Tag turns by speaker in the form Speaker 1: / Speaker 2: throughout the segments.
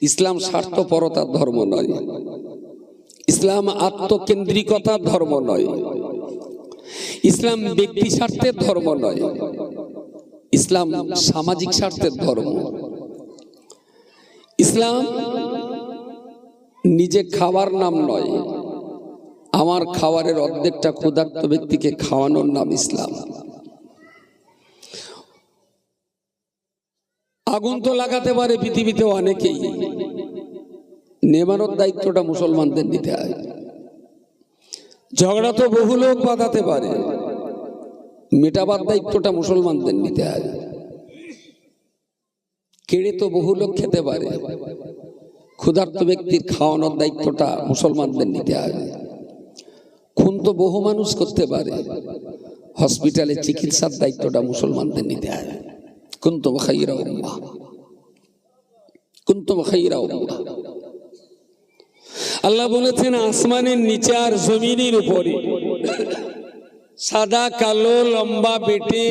Speaker 1: ইসলাম স্বার্থপরতার ধর্ম নয়, ইসলাম আত্মকেন্দ্রিকতার ধর্ম নয়, ইসলাম ব্যক্তি স্বার্থের ধর্ম নয়, ইসলাম সামাজিক স্বার্থের ধর্ম। ইসলাম নিজে খাওয়ার নাম নয়, আমার খাবারের অর্ধেকটা ক্ষুধার্ত ব্যক্তিকে খাওয়ানোর নাম ইসলাম। আগুন তো লাগাতে পারে পৃথিবীতে অনেকেই, নেভানোর দায়িত্বটা মুসলমানদের নিতে হয়। ঝগড়া তো বহু লোক বাঁধাতে পারে, মেটাবার দায়িত্বটা মুসলমানদের নিতে হয়। কেড়ে তো বহু লোক খেতে পারে, ক্ষুধার্ত ব্যক্তির খাওয়ানোর দায়িত্বটা মুসলমানদের নিতে হয়। খুন তো বহু মানুষ করতে পারে, হসপিটালে চিকিৎসার দায়িত্বটা মুসলমানদের নিতে হয়। কুনতুম খায়রা উম্মাহ, কুনতুম খায়রা উম্মাহ। আল্লাহ বলেছেন আসমানের নিচে আর জমিনের উপরে সাদা কালো লম্বা বেটে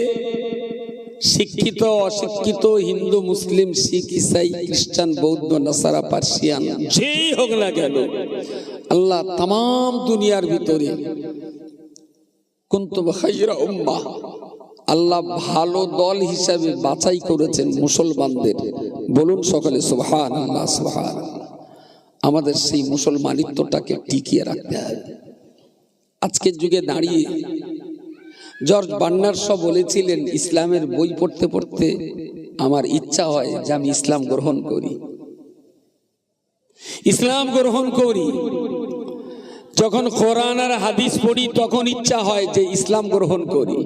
Speaker 1: শিক্ষিত অশিক্ষিত হিন্দু মুসলিম শিখ ইসাই খ্রিস্টান বৌদ্ধ নাসারা পার্সিয়ান যেই হোক না কেন, আল্লাহ তাম দুনিয়ার ভিতরে কুনতুম খায়রা উম্মাহ, আল্লাহ ভালো দল হিসাবে বাছাই করেছেন মুসলমানদের। বলুন সকলে সুবহানাল্লাহ সুবহানাল্লাহ। আমাদের সেই মুসলমানিত্বটাকে টিকিয়ে রাখতে হবে। আজকের যুগে দাঁড়িয়ে জর্জ বার্নার্ড শ বলেছিলেন, ইসলামের বই পড়তে পড়তে আমার ইচ্ছা হয় যে আমি ইসলাম গ্রহণ করি, ইসলাম গ্রহণ করি। যখন কোরআন আর হাদিস পড়ি তখন ইচ্ছা হয় যে ইসলাম গ্রহণ করি।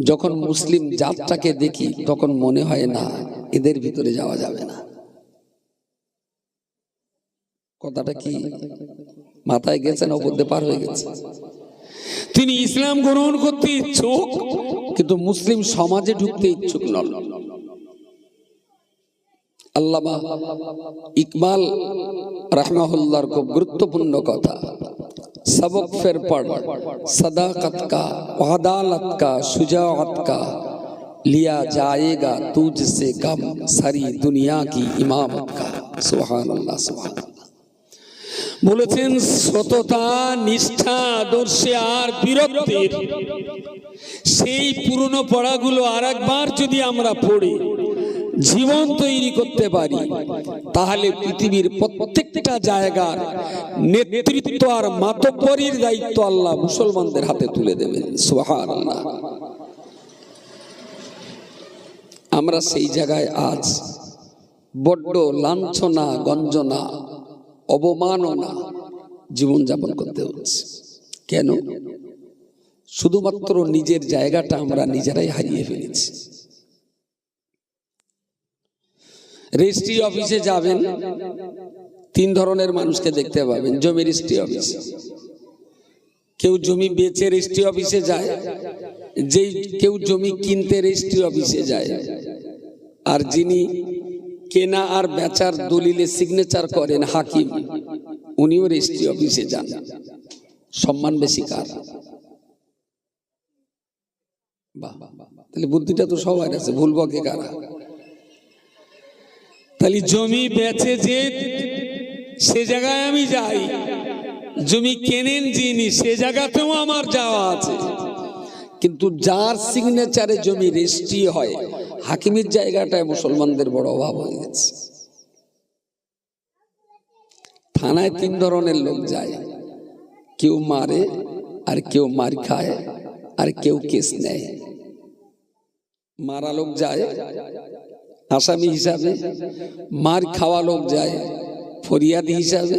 Speaker 1: যখন মুসলিম জাতটাকে দেখি তখন মনে হয় না, এদের ভিতরে যাওয়া যাবে না। কথাটা কি মাথায় গেছে না উপর দিয়ে পার হয়ে গেছে? তিনি ইসলাম গ্রহণ করতে ইচ্ছুক, কিন্তু মুসলিম সমাজে ঢুকতে ইচ্ছুক নন। আল্লামা ইকবাল রাহমাহুল্লাহর খুব গুরুত্বপূর্ণ কথা, सबक फिर पढ़ सदाकत का अदालत का शुजाअत का लिया जाएगा तुझसे कम सारी दुनिया की इमामत का। सुभान अल्लाह सुभान अल्लाह। বলেছেন সততা নিষ্ঠা আদর্শে আর বীরত্বের সেই পুরনো পড়াগুলো আরেকবার যদি আমরা পড়ি জীবন তৈরি করতে পারি, তাহলে পৃথিবীর প্রত্যেকটা জায়গার নেতৃত্ব আর মাতব্বরির দায়িত্ব আল্লাহ মুসলমানদের হাতে তুলে দেবেন। সুবহানাল্লাহ। আমরা সেই জায়গায় আজ বড্ড লাঞ্ছনা গঞ্জনা অবমাননা জীবনযাপন করতে হচ্ছে। কেন? শুধুমাত্র নিজের জায়গাটা আমরা নিজেরাই হারিয়ে ফেলেছি। রেজিস্ট্রি অফিসে যাবেন, তিন ধরনের মানুষকে দেখতে পাবেন। জমি রেজিস্ট্রি অফিস, কেউ জমি বেচে রেজিস্ট্রি অফিসে যায়, যেই কেউ জমি কিনতে রেজিস্ট্রি অফিসে যায়, আর যিনি কেনা আর বেচার দলিলে সিগনেচার করেন হাকিম, উনিও রেজিস্ট্রি অফিসে যান। সম্মান বেশি কার? বাহ, তাহলে বুদ্ধিটা তো সবার আছে, ভুলবো কে কারা? তাহলে জমি বেচে যে সে জায়গায় আমি যাই, জমি কেনেন যিনি সে জায়গাতেও আমার যাওয়া আছে, কিন্তু যার সিগনেচারে জমি রেজিস্ট্রি হয় হাকিমের জায়গাটায় মুসলমানদের বড় অভাব হয়ে গেছে। থানায় তিন ধরনের লোক যায়, কেউ মারে, আর কেউ মার খায়, আর কেউ কেস নেয়। মারা লোক যায় আসামি হিসাবে, মার খাওয়া লোক যায় ফরিয়াদি হিসাবে,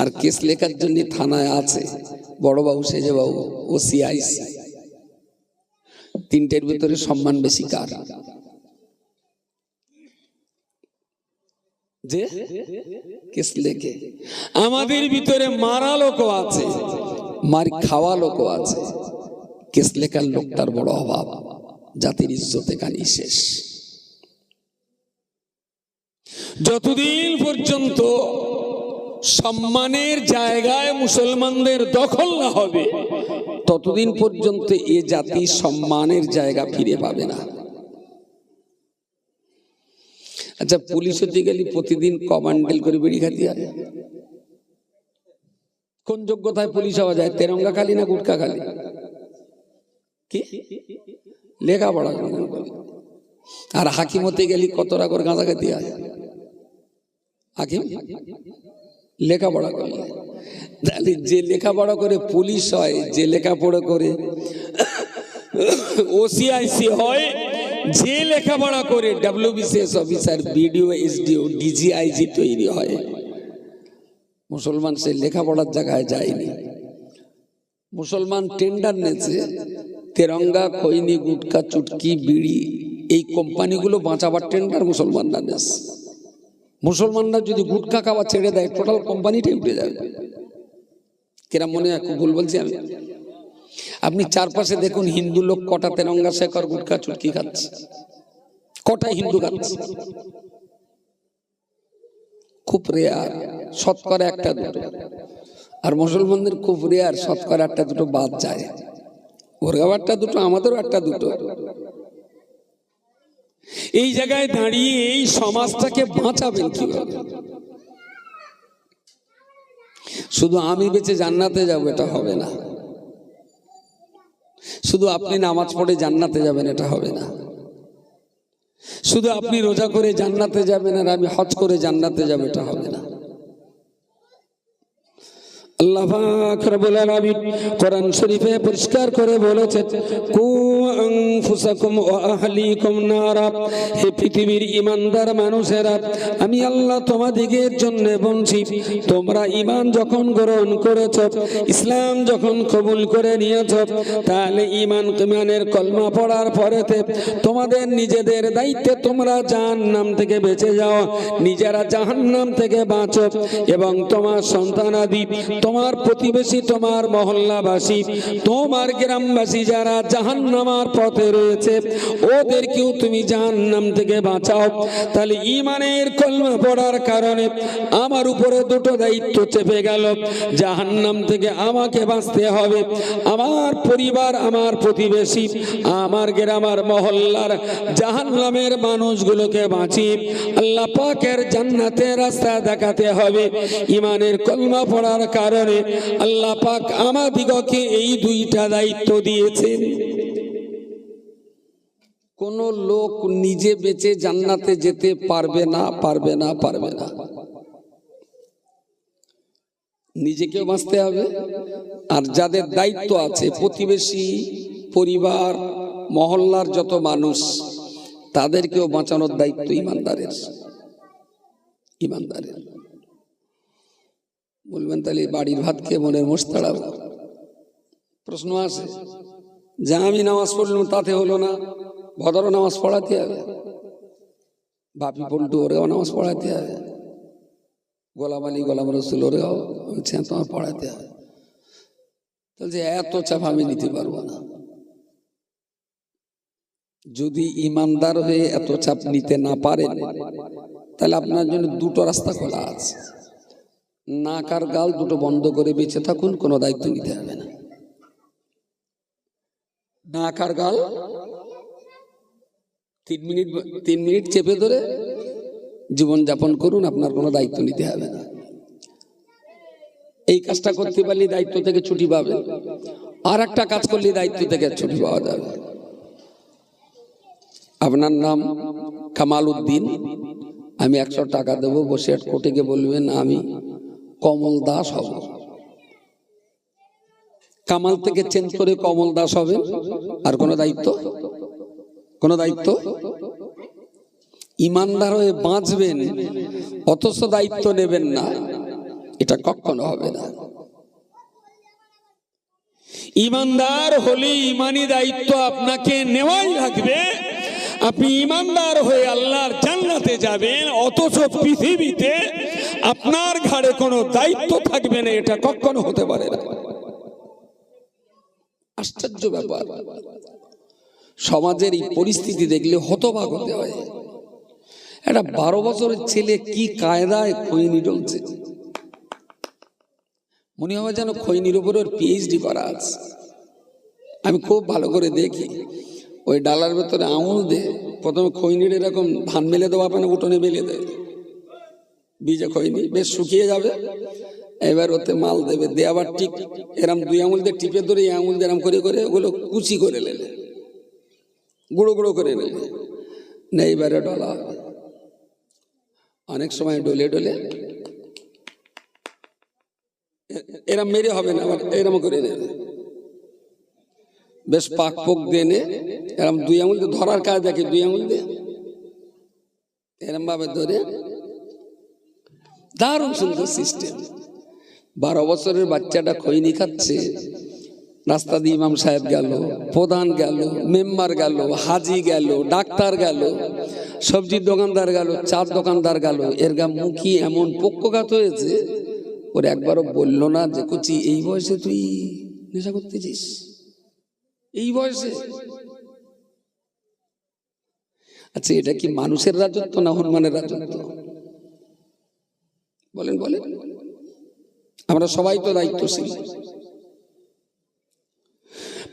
Speaker 1: আর কেস লেখার জন্য থানায় আছে বড় বাবু সেজে বাবু ও সিআইসি। তিনটের ভিতরে সম্মান বেশি কার? যে কেস লেখে। আমাদের ভিতরে মারা লোকও আছে, মার খাওয়া লোকও আছে, কেস লেখার লোকটার বড় অভাব। জাতির ইজ্জতে কানি শেষ। যতদিন পর্যন্ত সম্মানের জায়গায় মুসলমানদের দখল না হবে ততদিন পর্যন্ত এ জাতি সম্মানের জায়গা ফিরে পাবে না। আচ্ছা, পুলিশ হতে গেলে প্রতিদিন কমান্ডেল করে বিড়ি খাতি হয়? কোন যোগ্যতায় পুলিশ হওয়া যায়? তেরঙ্গা খালি না গুটকা খালি? কি লেখাপড়া? আর হাকিম হতে গেলে কত টাকা করে গাঁজা খাতি হয়? হাকিম লেখাপড়া করলে। তাহলে যে লেখাপড়া করে পুলিশ হয়, যে লেখাপড়া করে ওসিআইসি হয়, যে লেখাপড়া করে ডব্লিউবিসিএস অফিসার, বিডিও, এসডিও, ডিজিআইজি তৈরি হয়, মুসলমান সে লেখাপড়ার জায়গায় যায়নি। মুসলমান টেন্ডার নেছে তেরঙ্গা, খৈনি, গুটকা, চুটকি, বিড়ি, এই কোম্পানিগুলো বাঁচাবার টেন্ডার মুসলমানরা নেছে। মুসলমানরা যদি গুটকা খাওয়া ছেড়ে দেয়, টোটাল কোম্পানিটাই উঠে যাবে। কিরম মনে হয়? খুব ভুল বলছি আমি? আপনি চারপাশে দেখুন, হিন্দু লোক কটা তেরঙ্গা, শেখর, গুটকা, চুটকি খাচ্ছে? কটা হিন্দু খাচ্ছে? খুব রেয়ার, শতকরা একটা দুটো। আর মুসলমানদের খুব রেয়ার, শতকরা একটা দুটো বাদ যায়। ওরাও একটা দুটো, আমাদেরও একটা দুটো। এই জায়গায় দাঁড়িয়ে এই সমাজটাকে বাঁচাবেন কিভাবে? শুধু আমি বেঁচে জান্নাতে যাব এটা হবে না, শুধু আপনি নামাজ পড়ে জান্নাতে যাবেন এটা হবে না, শুধু আপনি রোজা করে জান্নাতে যাবেন আর আমি হজ করে জান্নাতে যাব এটা হবে না। আল্লাহ পাক রব্বুল আলামিন কোরআন শরীফে পরিষ্কার করে বলেছেন, কু আনফুসাকুম ওয়া আহলিকুম নারা। হে পৃথিবীর ঈমানদার মানুষেরা, আমি আল্লাহ তোমাদিগের জন্য বলছি, তোমরা ঈমান যখন গ্রহণ করেছো, ইসলাম যখন কবুল করে নিয়েছো, তাহলে ঈমানের কলমা পড়ার পরেতে তোমাদের নিজেদের দায়িত্বে তোমরা জাহান্নাম থেকে বেঁচে যাও, নিজেরা জাহান্নাম থেকে বাঁচো, এবং তোমার সন্তানাদি, তোমার প্রতিবেশী, তোমার মহল্লাবাসী, তোমার গ্রামবাসী যারা জাহান্নামের পথে রয়েছে, ওদেরকেও তুমি জাহান্নাম থেকে বাঁচাও। তাহলে ঈমানের কলমা পড়ার কারণে আমার উপরে দুটো দায়িত্ব চেপে গেল। জাহান্নাম থেকে আমাকে বাঁচতে হবে, আমার পরিবার, আমার প্রতিবেশী, আমার গ্রাম, আমার মহল্লার জাহান্নামের মানুষগুলোকে বাঁচিয়ে আল্লাহ পাকের জান্নাতের রাস্তা দেখাতে হবে। ঈমানের কলমা পড়ার কারণে আল্লাহ পাক আমাদিগকে এই দুইটা দায়িত্ব দিয়েছেন। কোন লোক নিজে বেঁচে জান্নাতে যেতে পারবে না, পারবে না, পারবে না। নিজেকেও বাঁচতে হবে, আর যাদের দায়িত্ব আছে, প্রতিবেশী, পরিবার, মহল্লার যত মানুষ, তাদেরকেও বাঁচানোর দায়িত্ব ইমানদারের। ইমানদারের বলবেন তাহলে বাড়ির ভাত খেয়ে মনের মোষ তাড়াবো? প্রশ্ন আসে যে আমি নামাজ পড়লাম তাতে হলো না, ভদ্র নামাজ পড়াতে হবে, বাপি পল্টু ওরেও নামাজ পড়াতে হবে, গোলাম আলী, গোলাম রসুল ওরেও তোমার পড়াতে হবে। তাহলে এত চাপ আমি নিতে পারবো না। যদি ইমানদার হয়ে এত চাপ নিতে না পারেন, তাহলে আপনার জন্য দুটো রাস্তা খোলা আছে। নাক আর গাল দুটো বন্ধ করে বেঁচে থাকুন, কোনো দায়িত্ব নিতে হবে না। নাক আর গাল 3 মিনিট চেপে ধরে জীবন যাপন করুন, আপনার কোনো দায়িত্ব নিতে হবে না। এই কাজটা করতে পারলে দায়িত্ব থেকে ছুটি পাবেন, আর একটা কাজ করলে দায়িত্ব থেকে ছুটি পাওয়া যাবে। আপনার নাম কামাল উদ্দিন, আমি 100 টাকা দেবো, বসে কোর্টে গিয়ে বলবেন আমি কমল দাস হব। কামাল থেকে চেঞ্জ করে কমল দাস হবেন, আর কোনো দায়িত্ব, কোনো দায়িত্ব। ইমানদার হয়ে বাঁচবেন অথচ দায়িত্ব নেবেন না, এটা কখনো হবে না। ইমানদার হলে ইমানি দায়িত্ব আপনাকে নেওয়াই লাগবে। আপনি ইমানদার হয়ে আল্লাহর জান্নাতে যাবেন, অথচ পৃথিবীতে আপনার ঘাড়ে কোনো দায়িত্ব থাকবে না, এটা কখনো হতে পারে না। আশ্চর্য ব্যাপার। সমাজের এই পরিস্থিতি দেখলে হতবাক হতে হয়। একটা 12 বছরের ছেলে কি কায়দায় খৈনি ডলছে, মনে হয় যেন খৈনির উপরে ওর পিএইচডি করা আছে। আমি খুব ভালো করে দেখি, ওই ডালার ভেতরে আঙুল দিয়ে প্রথমে খৈনির এরকম ধান মেলে দেওয়া পায় না, উঠোনে মেলে দেয় বীজে খৈনি, বেশ শুকিয়ে যাবে, এবার ওতে মাল দেবে, দিয়ে আবার ঠিক এরম 2 আঙুল দিয়ে টিপে ধরে এই আঙুল দিয়ে এরম করে করে ওগুলো কুচি করে নেলে, গুঁড়ো গুঁড়ো করে নেলে, না এইবারে ডলা হবে। অনেক সময় ডলে ডলে এরম মেরে হবে না, আবার এরম করে নেবে, বেশ পাক পোক দিয়ে এরম 2 আঙুল দিয়ে ধরার কাজ দেখে, 2 আঙুল দিয়ে এরম ভাবে ধরে, দারুণ সুন্দর সিস্টেম। 12 বছরের বাচ্চাটা খৈনি খাচ্ছে, রাস্তা দিয়ে ইমাম সাহেব গেল, প্রধান গেল, মেম্বার গেল, হাজি গেল, ডাক্তার গেল, সবজির দোকানদার গেল, চার দোকানদার গেল, এর গা মুখী এমন পক্ষঘাত হয়েছে, ওর একবারও বলল না যে কুচি এই বয়সে তুই নেশা করতেছিস, এই বয়সে? আচ্ছা, এটা কি মানুষের রাজত্ব না হনুমানের রাজত্ব? বলেন বলেন, আমরা সবাই তো দায়িত্বশীল।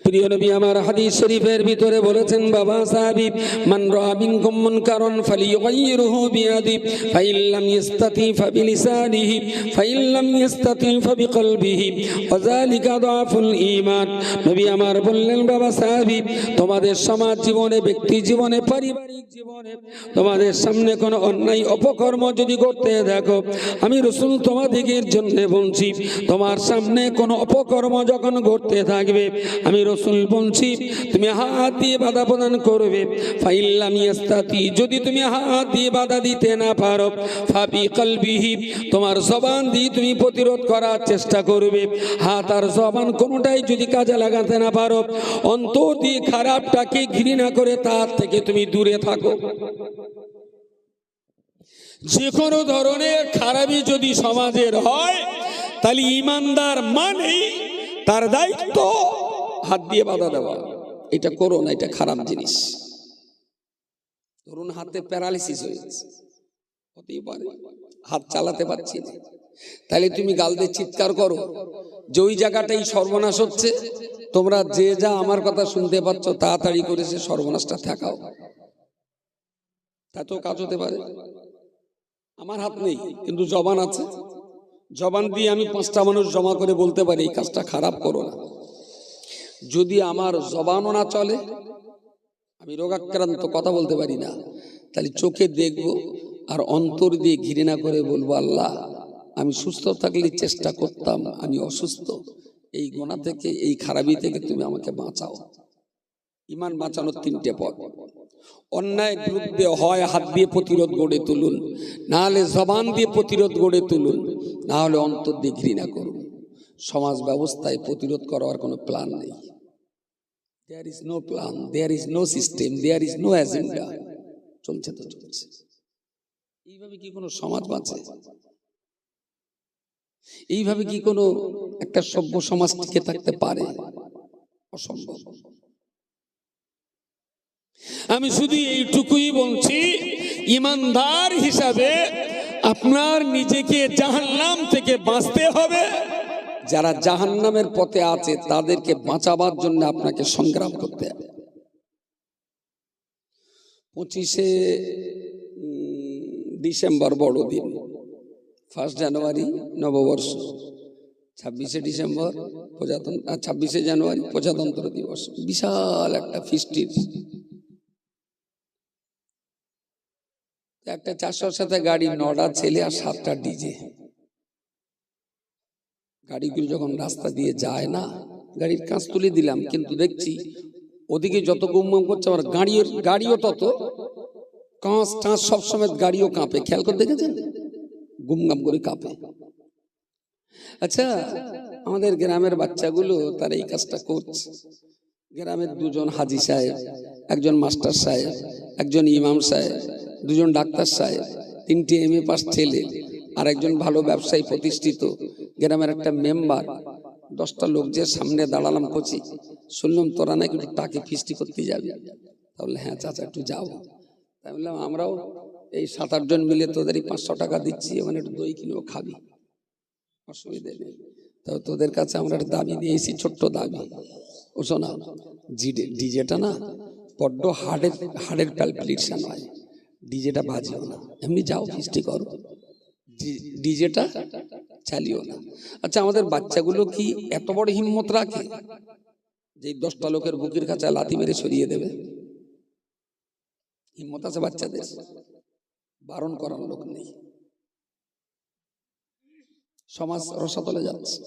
Speaker 1: প্রিয় নবী আমার হাদিস শরীফের ভিতরে বলেছেন, বাবা সাহাবী, মান রাআ মিনকুম মুনকারান ফালিয়ুগাইয়িরহু বিয়াদিহি ফাইন লাম ইস্তাতি ফাবিলিসানিহি ফাইন লাম ইস্তাতি ফাবিকলবিহি ওয়া যালিকা দাফুল ঈমান। নবী আমার বললেন, বাবা সাহাবী, তোমাদের সমাজ জীবনে, ব্যক্তি জীবনে, পারিবারিক জীবনে তোমাদের সামনে কোনো অন্যায় অপকর্ম যদি করতে দেখো, আমি রাসূল তোমাদের জন্য বলছি, তোমার সামনে কোনো অপকর্ম যখন ঘটতে থাকবে, আমি রাসূল বলছি, তুমি হাত দিয়ে বাধা প্রদান করবে। ফাইন লাম ইস্তাতি, যদি তুমি হাত দিয়ে বাধা দিতে না পারো, ফাবি কলবিহি, তোমার জবান দিয়ে তুমি প্রতিরোধ করার চেষ্টা করবে। হাত আর জবান কোনোটাই যদি কাজে লাগাতে না পারো, অন্তর দিয়ে খারাপটাকে ঘৃণা করে তার থেকে তুমি দূরে থাকো। যে কোনো ধরনের খারাপই যদি সমাজের হয়, তাহলে ইমানদার মানেই তার দায়িত্ব হাত দিয়ে বাধা দেওয়া। এটা করো না, এটা খারাপ জিনিস। ধরুন হাতে প্যারালিসিস হয়েছে, হতেই পারে, হাত চালাতে পারছি না, তাহলে তুমি গাল দিয়ে চিৎকার করো যে ওই জায়গাটাই সর্বনাশ হচ্ছে, তোমরা যে যা আমার কথা শুনতে পাচ্ছ তাড়াতাড়ি করে সে সর্বনাশটা ঠেকাও। তা তো কাজ হতে পারে। আমার হাত নেই, কিন্তু জবান আছে, জবান দিয়ে আমি 5টা মানুষ জমা করে বলতে পারি এই কাজটা খারাপ করো না। যদি আমার জবানও না চলে, আমি রোগাক্রান্ত, কথা বলতে পারি না, তাহলে চোখে দেখবো আর অন্তর দিয়ে ঘৃণা করে বলবো, আল্লাহ, আমি সুস্থ থাকলে চেষ্টা করতাম, আমি অসুস্থ, এই গুনাহ থেকে, এই খারাপি থেকে তুমি আমাকে বাঁচাও। ইমান বাঁচানোর 3টে পথ। অন্যায় বিরুদ্ধে হয় হাত দিয়ে প্রতিরোধ গড়ে তুলুন, না হলে জবান দিয়ে প্রতিরোধ গড়ে তুলুন, না হলে অন্তর দিয়ে ঘৃণা করুন। সমাজ ব্যবস্থায় প্রতিরোধ করার কোনো প্ল্যান নেই। There is no plan, there is no system, there is no agenda. চলছে তো চলছে। এইভাবে কি কোনো সমাজ বাঁচে? এইভাবে কি কোনো একটা সভ্য সমাজ টিকে থাকতে পারে? অসম্ভব। আমি শুধু এইটুকুই বলছি, ইমানদার হিসাবে আপনার নিজেকে জাহান্নাম থেকে বাঁচতে হবে। যারা জাহান্নামের পথে আছে তাদেরকে বাঁচাবার জন্য আপনাকে সংগ্রাম করতে হবে। 25শে ডিসেম্বর বড়দিন, 1 জানুয়ারি নববর্ষ, 26শে ডিসেম্বর 26শে জানুয়ারি প্রজাতন্ত্র দিবস। বিশাল একটা ফিস্টির, একটা 400-র সাথে গাড়ি, 9টা ছেলে আর 7টা ডিজে। গাড়িগুলো যখন রাস্তা দিয়ে যায় না, গাড়ির কাঁচ তুলে দিলাম, কিন্তু দেখছি ওদিকে যত গুমগুম করছে আমার গাড়িও তত কাঁচ টাঁচ সবসময়, গাড়িও কাঁপে। খেয়াল করে দেখেছেন? গুমগাম করে কাঁপে। আচ্ছা, আমাদের গ্রামের বাচ্চাগুলো তারা এই কাজটা করছে। গ্রামের 2জন হাজি সাহেব, একজন মাস্টার সাহেব, একজন ইমাম সাহেব, 2জন ডাক্তার সাহেব, 3টে MA পাস ছেলে, আর একজন ভালো ব্যবসায়ী প্রতিষ্ঠিত গ্রামের একটা মেম্বার। 10টা লোক যে সামনে দাঁড়ালাম, কচি, শুনলাম তোরা নাকি একটু টাকে ফিস্টি করতে যাবি। তাহলে হ্যাঁ চাচা, একটু যাও। তাই বললাম, আমরাও এই 7-8 জন মিলে তোদের 500 টাকা দিচ্ছি, মানে একটু দই কিনেও খাবি, অসুবিধে নেই। তবে তোদের কাছে আমরা একটা দাবি নিয়েছি, ছোট্ট দাবি। ও শোনা, ডিজেটা না বড্ড হাড়ের প্যালপিটেশন হয়, ডিজেটা বাজিও না, এমনি যাও ফিস্টি করো, ডিজেটা চালিও না। আচ্ছা, আমাদের বাচ্চাগুলো কি এত বড় হিম্মত রাখে যে 10টা লোকের বুকের কাছে লাথি মেরে সরিয়ে দেবে? হিম্মত আছে বাচ্চাদের? বারণ করার লোক নেই, সমাজ রসাতলে যাচ্ছে।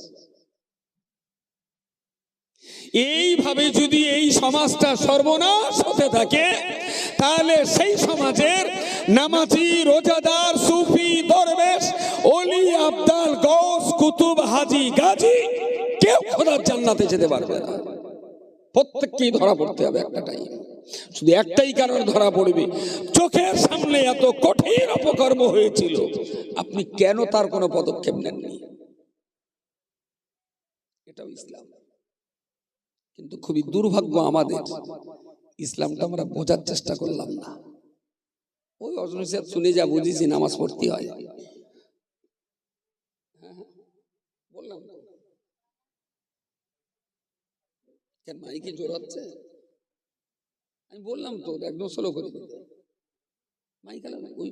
Speaker 1: এইভাবে যদি এই সমাজটা সর্বনাশ হতে থাকে, তাহলে সেই সমাজের নামাজি, রোজাদার, সুফি, দরবেশ, ওলি, আবদাল, গৌস, কুতুব, হাজি, গাজী কেউ খোদার জান্নাতে যেতে পারবে না। প্রত্যেককেই ধরা পড়তে হবে একটা টাইম। শুধু একটাই কারণ ধরা পড়বে, চোখের সামনে এত কঠিন অপকর্ম হয়েছিল, আপনি কেন তার কোনো পদক্ষেপ নেননি? এটাও ইসলাম। কিন্তু খুবই দুর্ভাগ্য আমাদের, ইসলামটা আমরা বোঝার চেষ্টা করলাম না। ওই অজনসিয়াত শুনে যা বুঝেছি নামাজ পড়তে হয়। বললাম কেন মাইকে জোর হচ্ছে? আমি বললাম তো একদম স্লো করে মাইক ওই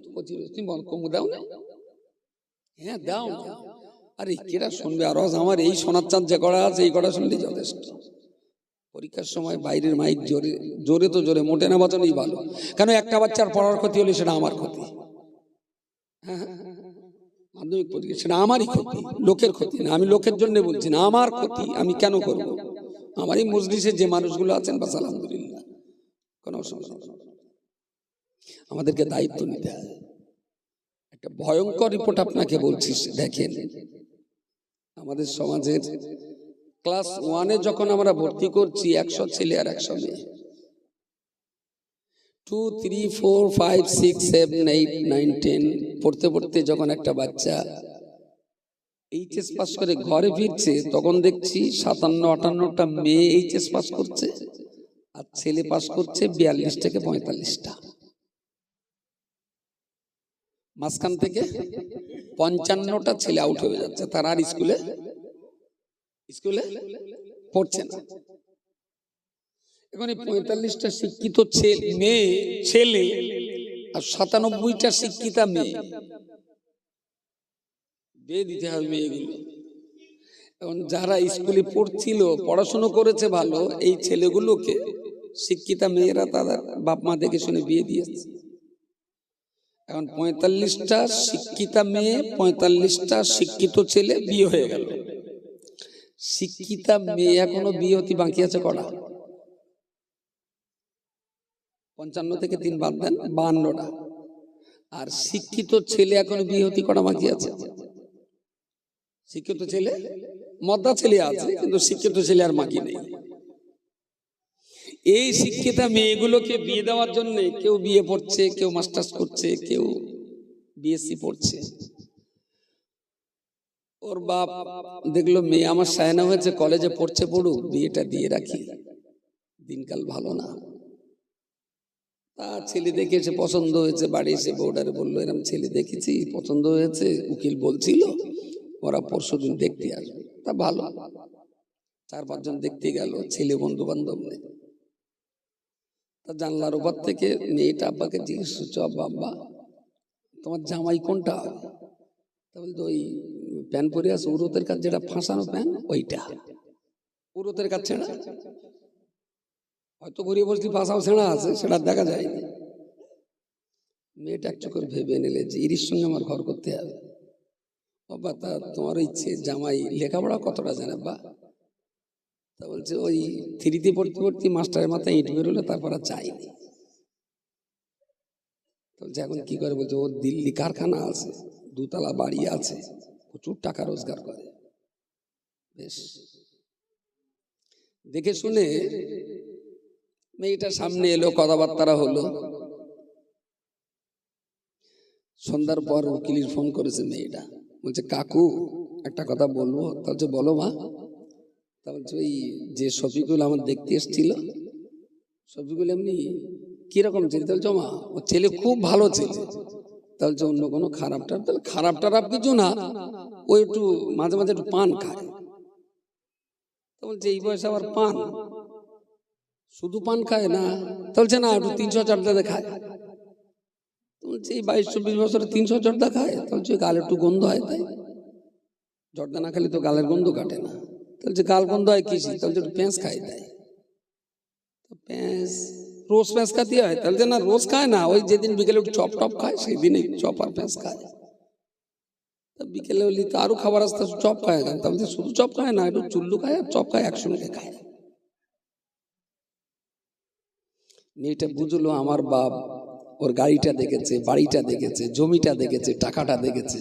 Speaker 1: তুমি কমু দাও না। হ্যাঁ দাও না। আরে কেরা শুনবে? আর আমার এই সোনার চাঁদ যে করা আছে এই কটা শুনলেই যথেষ্ট। পরীক্ষার সময় বাইরের মাইক জোরে জোরে তো জোরে, মোটে না বাঁচানোই ভালো। কেন একটা বাচ্চার পড়ার ক্ষতি হলে সেটা আমার ক্ষতি। হ্যাঁ, মাধ্যমিক পরীক্ষা সেটা আমারই ক্ষতি, লোকের ক্ষতি না। আমি লোকের জন্য বলছি না, আমার ক্ষতি। আমি কেন করব? আমার এই মজলিসে যে মানুষগুলো আছেন বাস আলহামদুলিল্লাহ, কোনো অসুবিধা নেই। আমাদেরকে দায়িত্ব নিতে হয়। একটা ভয়ঙ্কর রিপোর্ট আপনাকে বলছি, দেখেন আমাদের সমাজের ক্লাস 1-এ যখন আমরা ভর্তি করছি 100 ছেলে আর 100 মেয়ে, 2, 3, 4, 5, 6, 7, 8, 9, 10 পড়তে পড়তে যখন একটা বাচ্চা এইচএস পাস করে ঘরে ফিরছে, তখন দেখছি 57-58টা মেয়ে এইচএস পাস করছে আর ছেলে পাস করছে 42 থেকে 45টা। মাঝখান থেকে 55টা ছেলে আউট হয়ে যাচ্ছে, তারা আর স্কুলে পড়ছে না। এখন 45টা শিক্ষিত মেয়ে ছেলে আর 97টা শিক্ষিতা মেয়ে, বিয়ে দিতে হবে মেয়েগুলো। এখন যারা স্কুলে পড়ছিল, পড়াশুনো করেছে ভালো, এই ছেলেগুলোকে শিক্ষিতা মেয়েরা তাদের বাপ মা দেখে শুনে বিয়ে দিয়েছে। এখন 45টা শিক্ষিতা মেয়ে, 45টা শিক্ষিত ছেলে বিয়ে হয়ে গেল। শিক্ষিতা মেয়ে এখনো বিয়ে হতে বাকি আছে কটা? 55 থেকে 3 বাদ দেন, 52টা। আর শিক্ষিত ছেলে এখনো বিয়ে হতে কটা বাকি আছে? শিক্ষিত ছেলে মদ্দা ছেলে আছে, কিন্তু শিক্ষিত ছেলে আর বাকি নেই। এই শিক্ষিতা মেয়েগুলোকে বিয়ে দেওয়ার জন্য কেউ বিয়ে পড়ছে, কেউ মাস্টার্স করছে, কেউ বিএসসি পড়ছে। ওর বাপ দেখলো মেয়ে আমার সায়না হয়েছে, কলেজে পড়ছে, পড়ুক, বিয়েটা দিয়ে রাখি, দিনকাল ভালো না। তা ছেলে দেখে এসে পছন্দ হয়েছে, বাড়ি এসে বউডারে বললো এরকম ছেলে দেখেছি, পছন্দ হয়েছে, উকিল বলছিল ওরা পরশুদিন দেখতে আসবে। তা ভালো, 4-5 জন দেখতে গেল, ছেলে বন্ধু বান্ধব নেই। তা জানলার উপর থেকে মেয়েটা আব্বাকে জিজ্ঞেস করছো, আব্বা তোমার জামাই কোনটা? তা বলতো ওই প্যান পরে আছে, উরতের কাজ যেটা ফাঁসানো প্যান, ওইটা। উরতের কাজ ছেঁড়া, হয়তো ঘুরিয়ে বসলি ফাঁসাও ছেঁড়া আছে, সেটা দেখা যায়নি। মেয়েটা একটু করে ভেবে নিলে যে ইরির সঙ্গে আমার ঘর করতে হবে। বাবা তা তোমার ইচ্ছে জামাই লেখাপড়া কতটা জানে বা? তা বলছে ওই 3তে পড়তে পড়তে মাস্টারের মাথায় ইট বেরোলে তারপর আর চাইনি। বলছে এখন কি করে? বলছে ওর দিল্লি কারখানা আছে, 2 তলা বাড়ি আছে, প্রচুর টাকা রোজগার করে। বেশ দেখে শুনে মেয়েটা সামনে এলো, কথাবার্তা হলো। সন্ধ্যার পর উকিলের ফোন করেছে মেয়েটা, বলছে কাকু একটা কথা বলবো। তা বলছে বলো মা। তা বলছে ওই যে শফিকুল আমার দেখতে এসেছিল, শফিকুল এমনি কিরকম ছেলে? বলছে মা ও ছেলে খুব ভালো ছেলে। তা বলছে অন্য কোনো খারাপটা? তাহলে খারাপ টারাপ কিছু না, ও একটু মাঝে মাঝে একটু পান খায়। তা বলছে এই বয়সে আবার পান? শুধু পান খায় না, বলছে না একটু 300 জর্দা খায়। বলছে এই 22-24 বছরে 300 জর্দা খায়, বলছে গালে একটু গন্ধ হয়, তাই জর্দা না খেলে তো গালের গন্ধ কাটে না। বলছে গাল গন্ধ হয় কিসে? বলছে একটু পেঁয়াজ খায়, তাই পেঁয়াজ রোজ পেঁয়াজ খাতে হয়? বলছে না রোজ খায় না, ওই যেদিন বিকেলে একটু চপ টপ খায় সেই দিন চপ আর পেঁয়াজ খায়। বিকেলে হলে তো আরো খাবার আসতে চপ খায়, তাহলে শুধু চপ খায় না, একটু চুল্লু খায় আর চপ খায় একসঙ্গে খায়। মেয়েটা বুঝলো আমার বাপ ওর গাড়িটা দেখেছে, বাড়িটা দেখেছে, জমিটা দেখেছে, টাকাটা দেখেছে,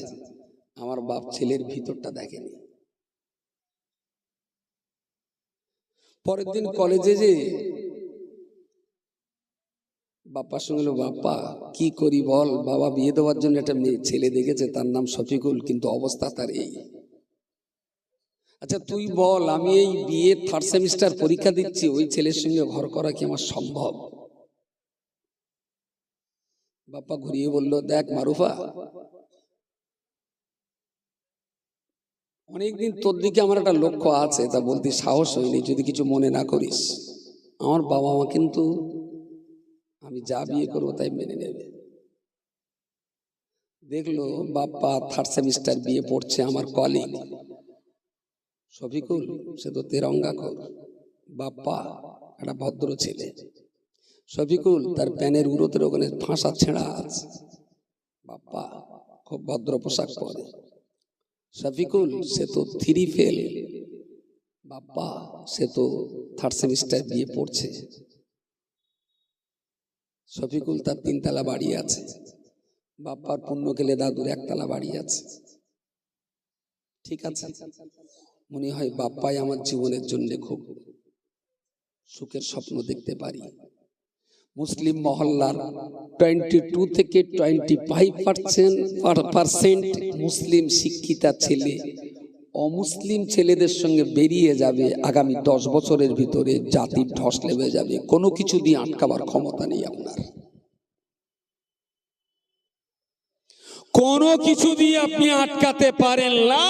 Speaker 1: আমার বাপ ছেলের ভিতরটা দেখেনি। পরের দিন কলেজে যে বাপ্পার সঙ্গে বাপ্পা কি করি বল, বাবা বিয়ে দেওয়ার জন্য একটা মেয়ে ছেলে দেখেছে, তার নাম শফিকুল, কিন্তু অবস্থা তার এই। আচ্ছা তুই বল, আমি এই বিয়ে 3rd সেমিস্টার পরীক্ষা দিচ্ছি, ওই ছেলের সঙ্গে ঘর করা কি আমার সম্ভব? বাপ্পা ঘুরিয়ে বলল, দেখ মারুফা, অনেকদিন তোর দিকে আমার একটা লক্ষ্য আছে, তা বলতে সাহস হয়নি, যদি কিছু মনে না করিস। আমার বাবা মা কিন্তু আমি যা বিয়ে করবো তাই মেনে নেবে। দেখলো বাপ্পা 3rd সেমিস্টার বিয়ে পড়ছে, আমার কলিগ শফিকুল, সে তো তেরঙ্গা কর। বাপ্পা একটা ভদ্র ছেলে, শফিকুল তার প্যানের উড়োতের ওখানে ফাঁসা ছেঁড়া আছে, বাপ্পা খুব ভদ্র পোশাক পরে। শফিকুল সে তো 3 ফেল, বাপ্পা সে তো 3rd সেমিস্টার বিয়ে পড়ছে। শফিকুল তার 3 তলা বাড়ি আছে, বাপ্পার পুণ্য গেলে দাদুর 1 তলা বাড়ি আছে। ঠিক আছে, মনে হয় বাপ্পাই আমার জীবনের জন্য খুব সুখের স্বপ্ন দেখতে পারি। মুসলিম মহল্লার 22 থেকে 25% মুসলিম শিক্ষিতা ছেলে অমুসলিম ছেলেদের সঙ্গে বেরিয়ে যাবে, আগামী 10 বছরের ভিতরে জাতির ধস লেগে যাবে। কোনো কিছু দিয়ে আটকাবার ক্ষমতা নেই আপনার, কোনো কিছু দিয়ে আপনি আটকাতে পারেন না।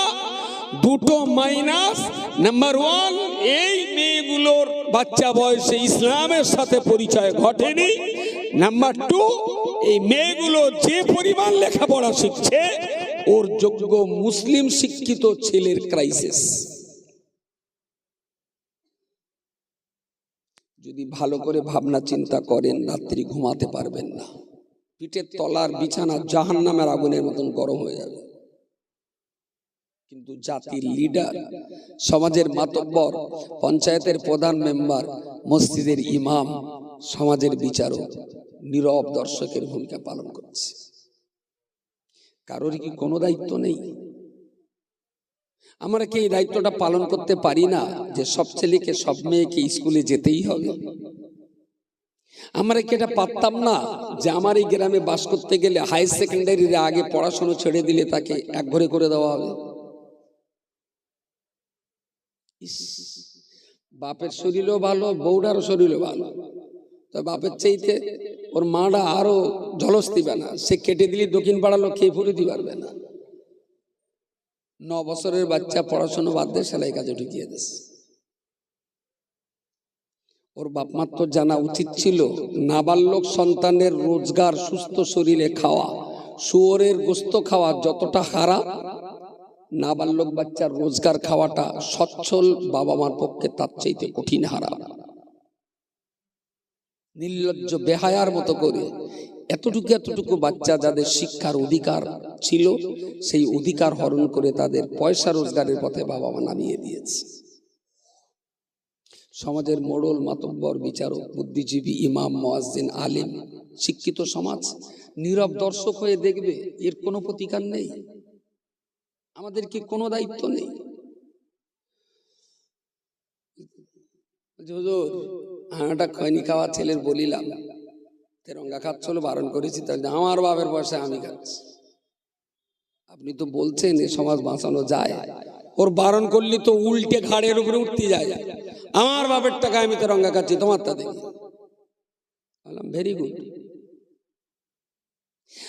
Speaker 1: দুটো মাইনাস, নাম্বার 1 এই মেয়েগুলোর বাচ্চা বয়সে ইসলামের সাথে পরিচয় ঘটেনি, নাম্বার 2 এই মেয়েগুলো যে পরিমাণ লেখাপড়া শিখছে ওর যোগ্য মুসলিম শিক্ষিত ছেলের ক্রাইসিস। যদি ভালো করে ভাবনা চিন্তা করেন রাত্রি ঘুমাতে পারবেন না, পিঠের তলার বিছানা জাহান্নামের আগুনের মতন গরম হয়ে যাবে। কিন্তু জাতির লিডার, সমাজের মাতব্বর, পঞ্চায়েতের প্রধান মেম্বার, মসজিদের ইমাম, সমাজের বিচারক নীরব দর্শকের ভূমিকা পালন করছে। কারোর কি কোনো দায়িত্ব নেই? আমরা কি এই দায়িত্বটা পালন করতে পারি না যে সব ছেলেকে সব মেয়েকে স্কুলে যেতেই হবে? আমরা কি এটা পারতাম না যে আমার এই গ্রামে বাস করতে গেলে হাই সেকেন্ডারির আগে পড়াশোনা ছেড়ে দিলে তাকে একঘরে করে দেওয়া হবে? বাপের শরীরও ভালো, বউটারও শরীরও ভালো, তো বাপের চাইতে ওর মাটা আরো ঝলস দিবে না, সে কেটে দিলে দক্ষিণ পাড়ার লোক খেয়ে ফুরিতে পারবে না। 9 বছরের বাচ্চা পড়াশোনা বাদ দিয়ে সেলাই কাজে ঢুকিয়ে দিচ্ছে। ওর বাপ মার তো জানা উচিত ছিল নাবালক সন্তানের রোজগার সুস্থ শরীরে খাওয়া, শুয়োরের গোস্ত খাওয়া যতটা হারাম, নাবালক বাচ্চার রোজগার খাওয়াটা সচ্ছল বাবা মার পক্ষে তার চাইতে কঠিন হারাম। নির্লজ্জ বেহায়ার মতো করে এতটুকু বাচ্চা যাদের শিক্ষার অধিকার ছিল সেই অধিকার হরণ করে তাদের পয়সা রোজগারের পথে বাবা মা নামিয়ে দিয়েছে। সমাজের মোড়ল, মাতব্বর, বিচারক, বুদ্ধিজীবী, ইমাম, মুয়াজ্জিন, আলেম, শিক্ষিত সমাজ নীরব দর্শক হয়ে দেখবে, এর কোনো প্রতিকার নেই। আমাদের কি কোনো দায়িত্ব নেই? হুজুর একটা খৈনি খাওয়া ছেলের বলিলাম, তেরঙ্গা খাচ্ছিল, বারণ করেছি, তাহলে আমার বাপের পয়সা আমি খাচ্ছি। আপনি তো বলছেন এ সমাজ বাঁচানো যায়, ওর বারণ করলে তো উল্টে ঘাড়ের উপরে উঠতে যায়। আমার বাপের টাকা আমি তেরঙ্গা খাচ্ছি, তোমার তা দেখি। বললাম ভেরি গুড।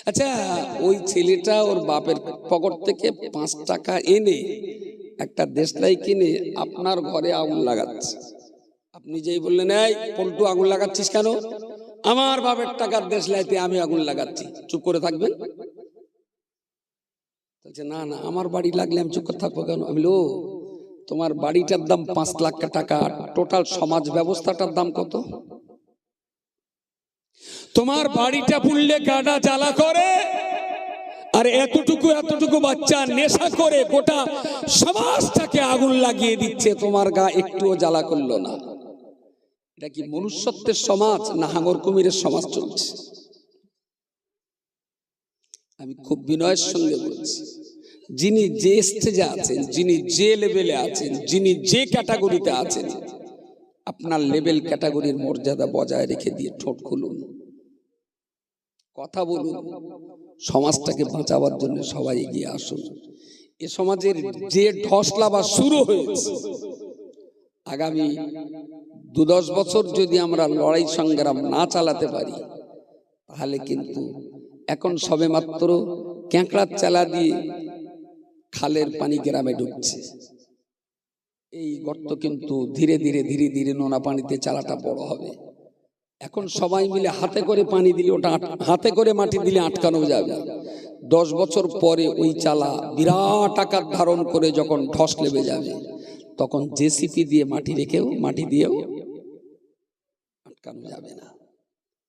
Speaker 1: আচ্ছা ওই ছেলেটা ওর বাপের পকেট থেকে 5 টাকা এনে একটা দেশলাই কিনে আপনার ঘরে আগুন লাগাচ্ছে, আপনি যেই বললেন এই পল্টু আগুন লাগাচ্ছিস কেন, আমার বাপের টাকার দেশ লাইতে আমি আগুন লাগাচ্ছি, চুপ করে থাকবেন? বলছে না না, আমার বাড়ি লাগলে আমি চুপ করে থাকবো কেন? আমি বলি, ও তোমার বাড়িটার দাম 5 লাখ টাকা, টোটাল সমাজ ব্যবস্থাটার দাম কত? তোমার বাড়িটা পুড়লে গাডা জ্বালা করে, আর এতটুকু এতটুকু বাচ্চা নেশা করে গোটা সমাজটাকে আগুন লাগিয়ে দিচ্ছে, তোমার গা একটুও জ্বালা করলো না। এটা কি মনুষ্যত্বের সমাজ না হাঙর কুমিরের সমাজ চলছে? আমি খুব বিনয়ের সঙ্গে বলছি, যিনি যে স্টেজে আছেন, যিনি যে লেভেলে আছেন, যিনি যে ক্যাটাগরিতে আছেন, আপনার লেভেল ক্যাটাগরির মর্যাদা বজায় রেখে দিয়ে ঠোঁট খুলুন, কথা বলুন, সমাজটাকে বাঁচাবার জন্য সবাই এগিয়ে আসুন। এ সমাজের যে ঢসলাবা শুরু হয়েছে, আগামী 2-10 বছর যদি আমরা লড়াই সংগ্রাম না চালাতে পারি, তাহলে কিন্তু এখন সবে মাত্র ক্যাঁকড়ার চালা দিয়ে খালের পানি গ্রামে ঢুকছে। এই গর্ত কিন্তু ধীরে ধীরে ধীরে ধীরে নোনা পানিতে চালাটা বড় হবে। এখন সবাই মিলে হাতে করে পানি দিলে, ওটা হাতে করে মাটি দিলে আটকানো যাবে। 10 বছর পরে ওই চালা বিরাট আকার ধারণ করে যখন ঢস লেবে যাবে, তখন জেসিপি দিয়ে মাটি রেখেও, মাটি দিয়েও আটকানো যাবে না।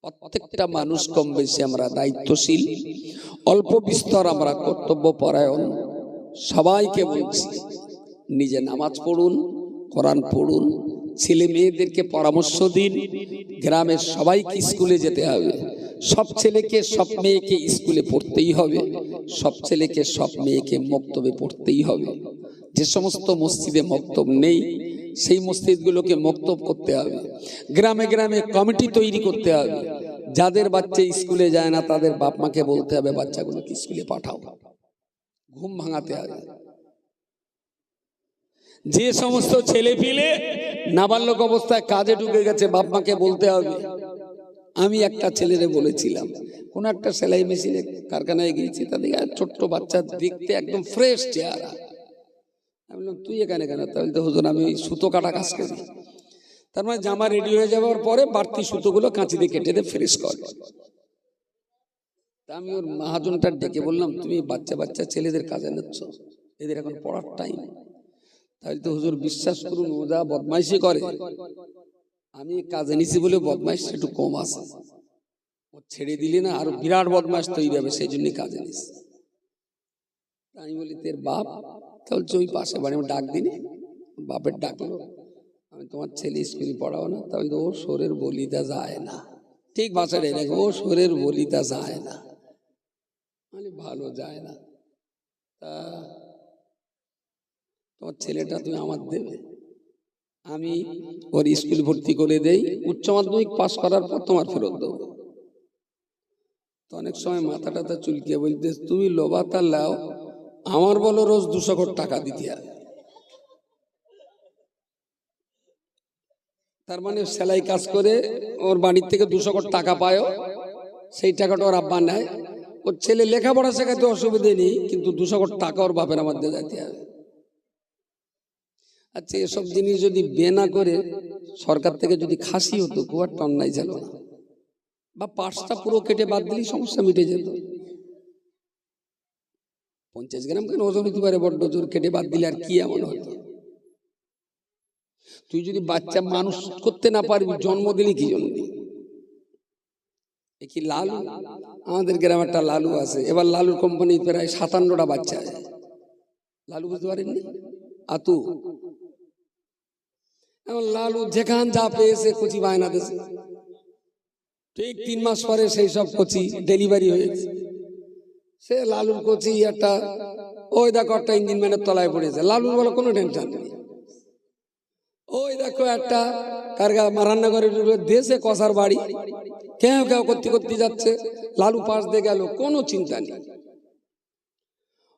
Speaker 1: প্রত্যেকটা মানুষ কম বেশি আমরা দায়িত্বশীল, অল্প বিস্তর আমরা কর্তব্য পরায়ণ। সবাইকে বলছি, নিজে নামাজ পড়ুন, কোরআন পড়ুন, ছেলে মেয়েদেরকে পরামর্শ দিন। গ্রামের সবাইকে স্কুলে যেতে হবে, সব ছেলেকে সব মেয়েকে স্কুলে পড়তেই হবে, সব ছেলেকে সব মেয়েকে মক্তবে পড়তেই হবে। যে সমস্ত মসজিদে মক্তব নেই, সেই মসজিদগুলোকে মক্তব করতে হবে। গ্রামে গ্রামে কমিটি তৈরি করতে হবে। যাদের বাচ্চা স্কুলে যায় না, তাদের বাপ মাকে বলতে হবে বাচ্চাগুলোকে স্কুলে পাঠাও, ঘুম ভাঙাতে হবে। যে সমস্ত ছেলে পিলে নাবালক অবস্থায় কাজে ঢুকে গেছে, বাপ মাকে বলতে হবে। আমি একটা ছেলেরে বলেছিলাম, কোন একটা সেলাই মেশিনে কারখানায় গিয়েছি, তাদের ছোট্ট বাচ্চা, দেখতে একদম ফ্রেশ চেহারা। আমি বললাম তুই এখানে কেন? তাহলে তো হুজুর আমি সুতো কাটা কাজ করি। তার মানে জামা রেডি হয়ে যাওয়ার পরে বাড়তি সুতোগুলো কাঁচি দিয়ে কেটে দিয়ে ফ্রেশ কর। তা আমি ওর মহাজনটার ডেকে বললাম, তুমি বাচ্চা বাচ্চা ছেলেদের কাজে নিচ্ছ, এদের এখন পড়ার টাইম। তাহলে তো হুজুর বিশ্বাস করুন, ও যা বদমাইশি করে, আমি কাজে নিছি বলে বদমাইশ একটু কম আছে, ও ছেড়ে দিলি না আরো বিরাট বদমাইশ তৈরি হবে, সেই জন্যই কাজে নিস। আমি বলি তোর বাপ? তাহলে ওই পাশে বাড়ি ডাক দিনি, বাপের ডাকলো, আমি তোমার ছেলে স্কুলে পড়াও না? তাহলে ও সোরের বলিতা যায় না, ঠিক বাসাটাই দেখো, ও সোরের বলিতা যায় না, মানে ভালো যায় না। তা তোমার ছেলেটা তুমি আমার দেবে, আমি ওর স্কুল ভর্তি করে দেই, উচ্চ মাধ্যমিক পাস করার পর তোমার ফেরত দেবো। তো অনেক সময় মাথা টাথা চুলকিয়ে বলতে, তুমি লোবাতা লাও, আমার বলো রোজ 200 কোটি টাকা দিতে হবে। তার মানে সেলাই কাজ করে ওর বাড়ির থেকে 200 কোটি টাকা পায়, সেই টাকাটা ওর আব্বা নেয়। ওর ছেলে লেখাপড়া শেখাতে অসুবিধে নেই, কিন্তু 200 কোটি টাকা ওর বাপের মধ্যে যেতে হবে। আচ্ছা, এসব জিনিস যদি বে না করে সরকার থেকে যদি খাসি হতো, খুব একটা অন্যায় ছিল না, বা পাঁচটা পুরো কেটে বাদ দিলেই সমস্যা মিটে যেত। 50 গ্রাম কেন ওজন হতে পারে, বড্ড জোর কেটে বাদ দিলে আর কি এমন হতো? তুই যদি বাচ্চা মানুষ করতে না পারবি, জন্ম দিলি কি জন্য? কি লালু, আমাদের গ্রামে একটা লালু আছে, এবার লালুর কোম্পানি প্রায় 57টা বাচ্চা আছে। লালু বুঝতে পারেননি? আতু, এখন লালু যেখান যা পেয়েছে কচি বায়না দিয়েছে, ঠিক 3 মাস পরে সেই সব কচি ডেলিভারি হয়েছে। সে লালুর কচি একটা, ওই দেখো একটা ইঞ্জিন ম্যানের তলায় পড়েছে, লালুর বলে কোনো টেনশন নেই। ওই দেখো একটা কারগা রান্নাঘরে দেশে কষার বাড়ি, কেউ কেউ করতে করতে যাচ্ছে, লালু পাশ দিয়ে গেল, কোনো চিন্তা নেই।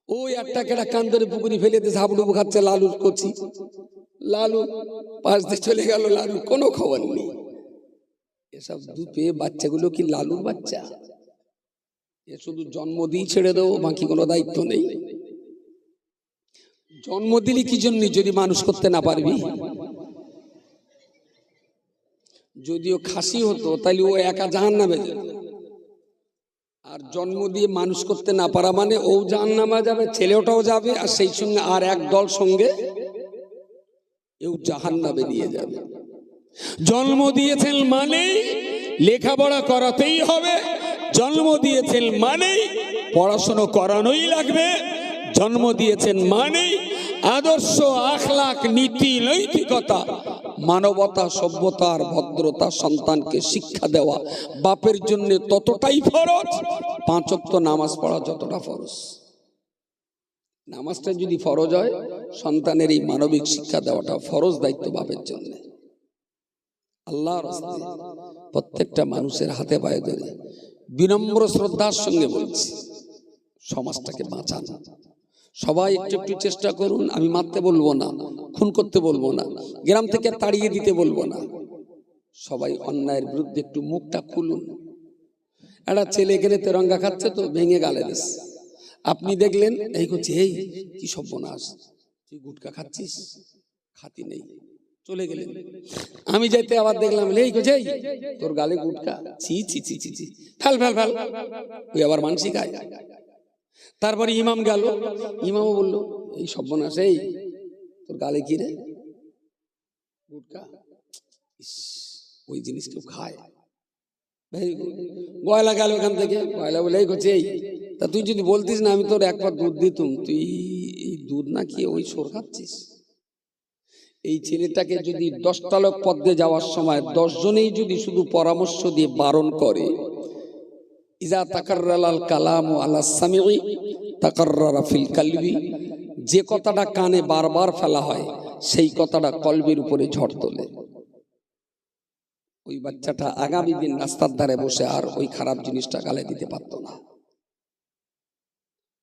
Speaker 1: ওই একটা কেটা কান্দরে পুকুরি ফেলে দিয়ে হাবুডুবু খাচ্ছে লালুর কচি, লালু পাশ দিয়ে চলে গেল, লালুর কোনো খবর নেই। এসব দুপে বাচ্চাগুলো কি লালুর বাচ্চা? এ শুধু জন্ম দিয়ে ছেড়ে দেবো, বাকি কোনো দায়িত্ব নেই। জন্ম দিলি কি জন্য যদি মানুষ করতে না পারবি? যদিও খাসি হতো তাহলে ও একা জাহান্নামে যেত, আর জন্ম দিয়ে মানুষ করতে না পারা মানে ও জাহান্নামে যাবে, ছেলেটাও যাবে, আর সেই সঙ্গে আর এক দল সঙ্গে এও জাহান্নামে নিয়ে যাবে। জন্ম দিয়েছেন মানেই লেখাপড়া করাতেই হবে, জন্ম দিয়েছেন মানেই পড়াশোনা করানোই লাগবে, জন্ম দিয়েছেন মানেই আদর্শ, আখলাক, নীতি, নৈতিকতা, মানবতা, সভ্যতা আর ভদ্রতা সন্তানকে শিক্ষা দেওয়া বাপের জন্য ততটাই ফরজ 5 ওয়াক্ত নামাজ পড়া যতটা ফরজ। নামাজটা যদি ফরজ হয়, সন্তানের এই মানবিক শিক্ষা দেওয়াটা ফরজ দায়িত্ব বাপের জন্য। আল্লাহর রাস্তায় প্রত্যেকটা মানুষের হাতে পায়ে ধরে বিনম্র শ্রদ্ধার সঙ্গে বলছি, সমাজটাকে বাঁচান। সবাই একটু একটু চেষ্টা করুন। আমি মারতে বলবো না, খুন করতে বলবো না, গ্রাম থেকে তাড়িয়ে দিতে বলবো না। সবাই অন্যায়ের বিরুদ্ধে একটু মুখটা খুলুন। একটা ছেলে এখানে তেরঙ্গা খাচ্ছে তো ভেঙে গালে দিস, আপনি দেখলেন এই করছে, এই কি সর্বনাশ, তুই গুটকা খাচ্ছিস, খাতি নেই, চলে গেলেন। আমি যাইতে আবার দেখলাম এই করছে, এই তোর গালে গুটকা, ছি ছি ছি ছি ছি, ফেল ফেল ফেল, তুই আবার মানসি খায়। তারপরে ইমাম গেল, ইমামও বললো এই সর্বনাশ, এই তোর গালে কি রে, গুটকা, ওই জিনিস কেউ খায়। গয়লা গেল ওখান থেকে, গয়লা বলে এই করছে, এই তা তুই যদি বলতিস না আমি তোর এক পা দুধ দিতুম, তুই এই দুধ না খেয়ে ওই সর খাচ্ছিস। এই ছেলেটাকে যদি 10টা লোক পদ্মে যাওয়ার সময় 10 জনেই যদি শুধু পরামর্শ দিয়ে বারণ করে, ইজা তাকাররালাল কালামু আলা সামিঈ তাকাররারা ফিল কলবি, যে কথাটা কানে বারবার ফেলা হয় সেই কথাটা কলবের উপরে ঝড় তোলে। ওই বাচ্চাটা আগামী দিন রাস্তার ধারে বসে আর ওই খারাপ জিনিসটা গালে দিতে পারতো না।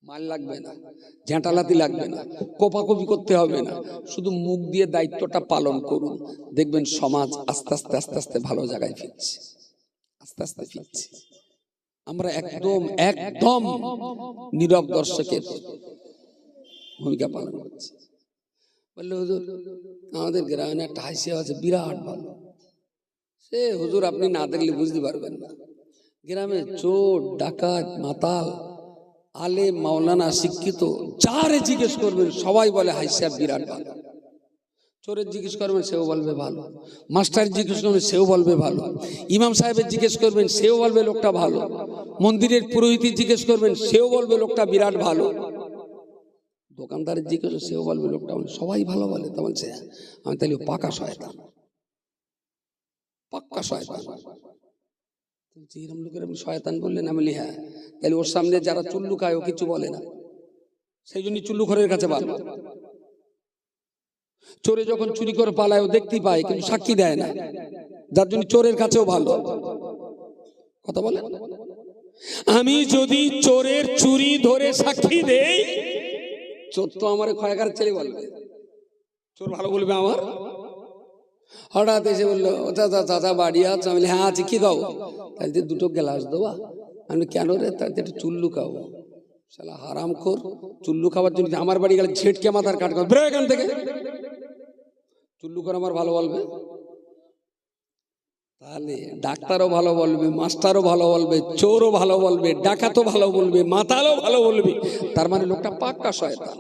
Speaker 1: মাল লাগবে না, ঝাঁটালাতি লাগবে না, কোপাকুপি করতে হবে না, শুধু মুখ দিয়ে দায়িত্বটা পালন করুন, দেখবেন সমাজ আস্তে আস্তে আস্তে আস্তে ভালো জায়গায় ফিরছে, আস্তে আস্তে ফিরছে। আমরা একদম একদম নীরব দর্শকের ভূমিকা পালন করছি। বললে হুজুর আমাদের গ্রামে একটা হাসিয়া আছে বিরাট ভালো। সে হুজুর আপনি না দেখলে বুঝতে পারবেন না, গ্রামে চোর, ডাকাত, মাতাল, আলে, মাওলানা, শিক্ষিত যারে জিজ্ঞেস করবেন সবাই বলে হাসিয়া বিরাট ভালো। চোরের জিজ্ঞেস করবেন সেও বলবে ভালো, মাস্টার জিজ্ঞেস করবেন সেও বলবে ভালো, ইমাম সাহেবের জিজ্ঞেস করবেন সেও বলবে লোকটা ভালো, মন্দিরের পুরোহিত জিজ্ঞেস করবেন সেও বলবে লোকটা বিরাট ভালো, দোকানদারের জিজ্ঞেস সেও বলবে লোকটা, সবাই ভালো বলে। তা বলছে আমি তাহলে পাকা শয়তান, পাক্কা শয়তান। এরকম লোকের আপনি শয়তান বললেন? আমি বলি হ্যাঁ। তাহলে ওর সামনে যারা চুল্লু খায় ও কিছু বলে না, সেই জন্য চুল্লুখোরের কাছে ভালো। চোরে যখন চুরি করে পালায় ও দেখতে পায় কিন্তু সাক্ষী দেয় না, যার জন্য চোরের কাছেও ভালো। কথা বলে, আমি যদি চোরের চুরি ধরে সাক্ষী দেই, চোর তো আমার ক্ষয়কার ছেলে বলবে, চোর ভালো বলবে আমার। হঠাৎ এসে বললো চাচা চাচা বাড়ি আছে, আমি হ্যাঁ আছে, কি খাও? তাহলে 2টো গ্লাস দেবা। আমি কেন রে? তাহলে একটু চুল্লু খাবো। শালা হারাম খোর, চুল্লু খাবার জন্য আমার বাড়ি গেলে ঝেটকে মাথার কাট বেরো এখান থেকে। চুল্লু করে আমার ভালো বলবে, তাহলে ডাক্তারও ভালো বলবে, মাস্টারও ভালো বলবে, চোরও ভালো বলবে, ডাকাতও ভালো বলবে, মাতালও ভালো বলবে। তার মানে লোকটা পাক্কা শয়তান,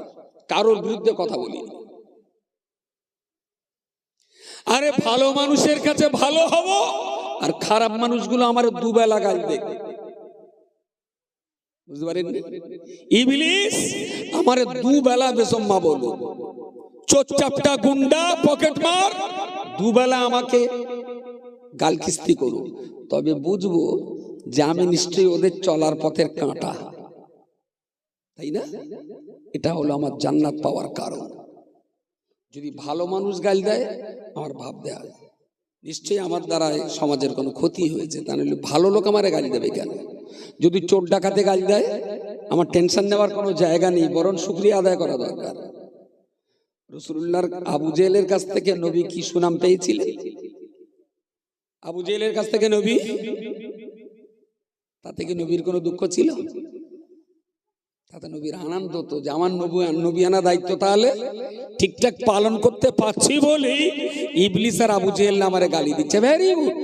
Speaker 1: কারোর বিরুদ্ধে কথা বলি। আরে ভালো মানুষের কাছে ভালো হব, আর খারাপ মানুষগুলো আমার দুবেলা গাল দেবে, বুঝতে পারেন? ইবলিস আমার দুবেলা বেসম্মা বলবো, চোরচাপটা গুন্ডা পকেট মার, দুবেলা আমাকে গাল কিস্তি করো, তবে বুঝবো যে আমি নিশ্চয়ই ওদের চলার পথের কাঁটা, তাই না? এটা হলো আমার জান্নাত পাওয়ার কারণ। যদি ভালো মানুষ গাল দেয় আমার ভাব দেয়া নিশ্চয়ই আমার দ্বারা সমাজের কোনো ক্ষতি হয়েছে, তা নাহলে ভালো লোক আমারে গালি দেবে কেন? যদি চোর ডাকাতে গালি দেয় আমার টেনশন নেওয়ার কোনো জায়গা নেই, বরং শুকরিয়া আদায় করা দরকার। রাসূলুল্লাহর আবু জেহেলের কাছ থেকে নবী কি সুনাম পেয়েছিলেন? আবু জেহেলের কাছ থেকে নবী, তাতে কি নবীর কোনো দুঃখ ছিল? তাতে নবীর আনন্দ তো যে আমার নবিয়ানা দায়িত্ব তাহলে ঠিকঠাক পালন করতে পারছি বলেই ইবলিস আর আবু জেহেল আমারে গালি দিচ্ছে। Very good.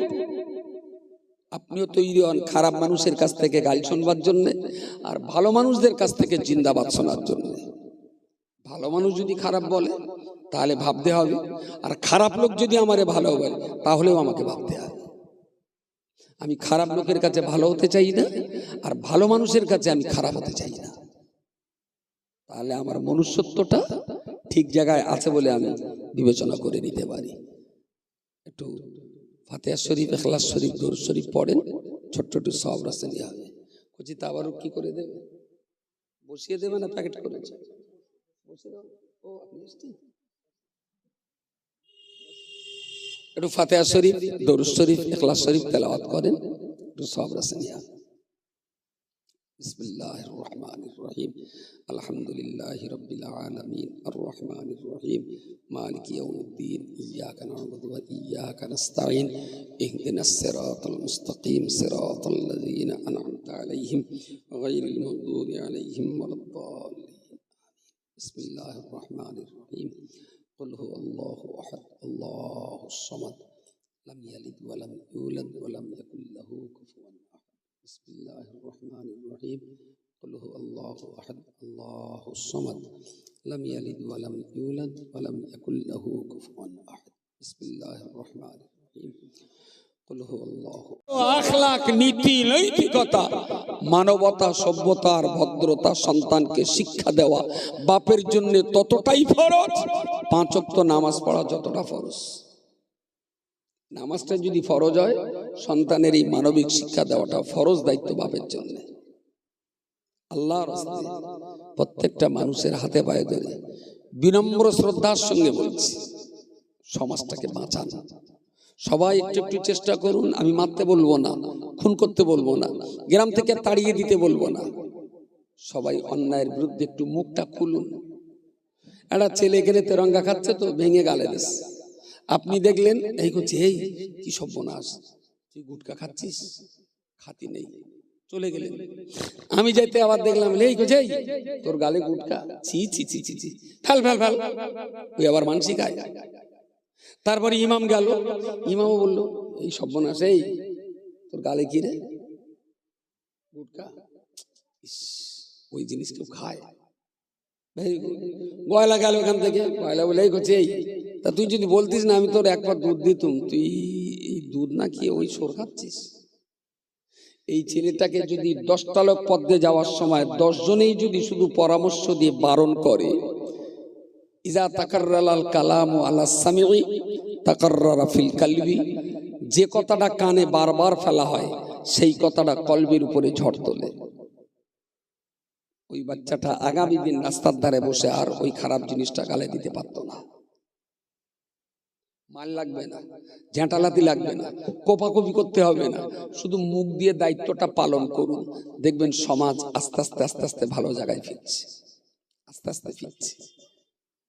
Speaker 1: আপনিও তৈরি হন খারাপ মানুষের কাছ থেকে গালি শুনবার জন্য, আর ভালো মানুষদের কাছ থেকে জিন্দাবাদ শোনার জন্য। ভালো মানুষ যদি খারাপ বলে তাহলে ভাবতে হবে, আর খারাপ লোক যদি আমারে ভালো বলে তাহলেও আমাকে ভাবতে হবে। আমি খারাপ লোকের কাছে ভালো হতে চাই না, আর ভালো মানুষের কাছে আমি খারাপ হতে চাই না। তাহলে আমার মনুষ্যত্বটা ঠিক জায়গায় আছে বলে আমি বিবেচনা করে নিতে পারি। একটু ফাতিহা শরীফ, ইখলাস শরীফ, দরুদ শরীফ পড়েন, ছোট্ট একটু সওয়াব রাস্তা নিয়ে হবে। কুচি তাবারুক কি করে দেবে? বসিয়ে দেবে না প্যাকেট করেছে? বসিয়ে দাও। ও আপনি এসেছেন? একটু ফাতিহা শরীফ, দরুদ শরীফ, ইখলাস শরীফ তেলাওয়াত করেন, একটু সওয়াব রাস্তা নিয়ে হবে। বিসমিল্লাহির রহমানির রহিম। আলহামদুলিল্লাহি রাব্বিল আলামিন আর রহমানির রহিম মালিকি ইয়াউমিদ্দিন ইয়্যাকা না'বুদু ওয়া ইয়্যাকা নাস্তাঈন ইহদিনাস সিরাতাল মুস্তাকিম সিরাতাল লাযীনা আন'আমতা আলাইহিম গায়রিল মাগদুবি আলাইহিম ওয়ালাদ-দাল্লিন। বিসমিল্লাহির রহমানির রহিম। কুল হুয়াল্লাহু আহাদ আল্লাহুস সামাদ লাম ইয়ালিদ ওয়া লাম ইউলাদ ওয়া লাম ইয়াকুল লাহু কুফুয়ান আহাদ। বিসমিল্লাহির রহমানির রহিম। কুল হুয়াল্লাহু আহাদ আল্লাহুস সামাদ লাম ইয়ালিদ ওয়া লাম ইউলাদ ওয়া লাম ইয়াকুল লাহু কুফুয়ান আহাদ। বিসমিল্লাহির রহমানির রহিম। কুল হুয়াল্লাহু। আখলাক, নীতি, নৈতিকতা, মানবতা, সভ্যতা আর ভদ্রতা সন্তানকে শিক্ষা দেওয়া বাপের জন্য ততটাই ফরজ, 5 ওয়াক্ত নামাজ পড়া যতটা ফরজ। নামাজটা যদি ফরজ হয়, সন্তানের এই মানবিক শিক্ষা দেওয়াটা ফরজ দায়িত্ব বাপের জন্য। আল্লাহর রাস্তায় প্রত্যেকটা মানুষের হাতে পায়ে ধরে বিনম্র শ্রদ্ধার সঙ্গে বলছি, সমাজটাকে বাঁচান। সবাই একটু একটু চেষ্টা করুন। আমি মারতে বলবো না, খুন করতে বলবো না, গ্রাম থেকে তাড়িয়ে দিতে বলবো না। সবাই অন্যায়ের বিরুদ্ধে একটু মুখটা খুলুন। একটা ছেলে এখানে তেরঙ্গা খাচ্ছে তো ভেঙে গালে দিস, আপনি দেখলেন এই করছে, এই কি সর্বনাশ, তুই গুটকা খাচ্ছিস? খাতি নেই, চলে গেলেন। আমি যাইতে আবার দেখলাম এই করছে, এই তোর গালে গুটকা, ছি ছি ছি ছি ছি, ফেল ফেল ফেল। ওই আবার মানসিক আয়। তারপরে ইমাম গেল, ইমামও বললো এই সর্বনাশ, এই তোর গালে কি রে? গুটকা। ওই জিনিস কেউ খায়? গয়লা গেল ওখান থেকে, গয়লা বলে এই করছে, এই তা তুই যদি বলতিস না আমি তোর একবার দুধ দিতুম, তুই এই দুধ না খেয়ে ওই সর খাচ্ছিস। এই ছেলেটাকে যদি 10টা লোক পদ্মে যাওয়ার সময় 10 জনেই যদি শুধু পরামর্শ দিয়ে বারণ করে, ইজা তাকাররালাল কালামু আলা সামিঈ তাকাররারা ফিল কলবি, যে কথাটা কানে বারবার ফেলা হয় সেই কথাটা কলবের উপরে ঝড় তোলে। ওই বাচ্চাটা আগামী দিন রাস্তার ধারে বসে আর ওই খারাপ জিনিসটা গালে দিতে পারতো না। মাল লাগবে না, ঝাঁটালাতি লাগবে না, কোপাকুপি করতে হবে না, শুধু মুখ দিয়ে দায়িত্বটা পালন করুন। দেখবেন সমাজ আস্তে আস্তে আস্তে আস্তে ভালো জায়গায় ফিরছে, আস্তে আস্তে ফিরছে।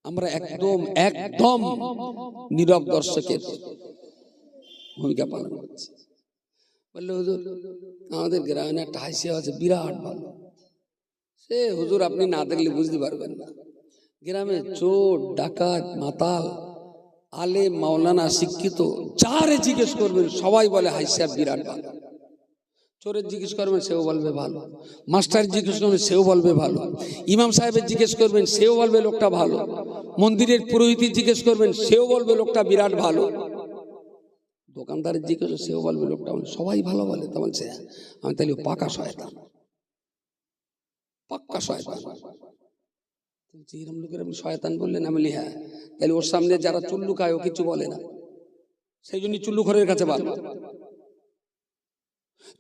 Speaker 1: আমরা একদম একদম নীরব দর্শকের ভূমিকা পালন করছি। বললে হুজুর আমাদের গ্রামে একটা হাসিয়া আছে বিরাট ভালো। সে হুজুর আপনি না দেখলে বুঝতে পারবেন না। গ্রামে চোর, ডাকাত, মাতাল, আলে, মাওলানা, শিক্ষিত যারে জিজ্ঞেস করবেন সবাই বলে হাসিয়া বিরাট ভালো। চোরের জিজ্ঞেস করবেন সেও বলবে ভালো, মাস্টার জিজ্ঞেস করবেন সেও বলবে ভালো, ইমাম সাহেবের জিজ্ঞেস করবেন সেও বলবে লোকটা ভালো, মন্দিরের পুরোহিত জিজ্ঞেস করবেন সেও বলবে লোকটা বিরাট ভালো, দোকানদারের জিজ্ঞেস সেও বলবে লোকটা ভালো। সবাই ভালো বলে। তা বলছে আমি তাহলে পাকা শয়তান, পাক্কা শয়তান। এরকম লোকের আপনি শয়তান বললেন? আমি বলি হ্যাঁ। তাহলে ওর সামনে যারা চুল্লু খায় ও কিছু বলে না, সেই জন্য চুল্লুখোরের কাছে ভালো।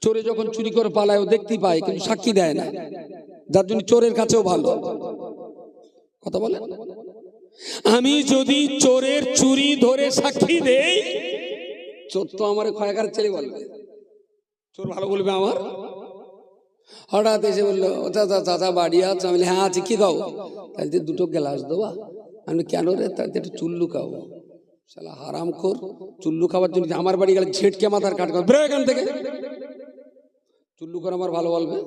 Speaker 1: চোরে যখন চুরি করে পালায় ও দেখতে পায় কিন্তু সাক্ষী দেয় না, যার জন্য চোরের কাছেও ভালো। কথা বলে, আমি যদি চোরের চুরি ধরে সাক্ষী দেই, চোর তো আমার ক্ষয়কার ছেলে বলবে, চোর ভালো বলবে আমার। হঠাৎ এসে বললো চাচা চাচা বাড়ি আছে? আমি হ্যাঁ আছে, কি খাও? তাহলে 2টো গ্লাস দেওয়া। আমি কেন রে? তাহলে একটু চুল্লু খাও। শালা হারাম খোর, চুল্লু খাবার জন্য আমার বাড়ি গেলে ঝেটকে মাথার কাট কর, বেরো এখান থেকে। চুল্লু করে আমার ভালো বলবে,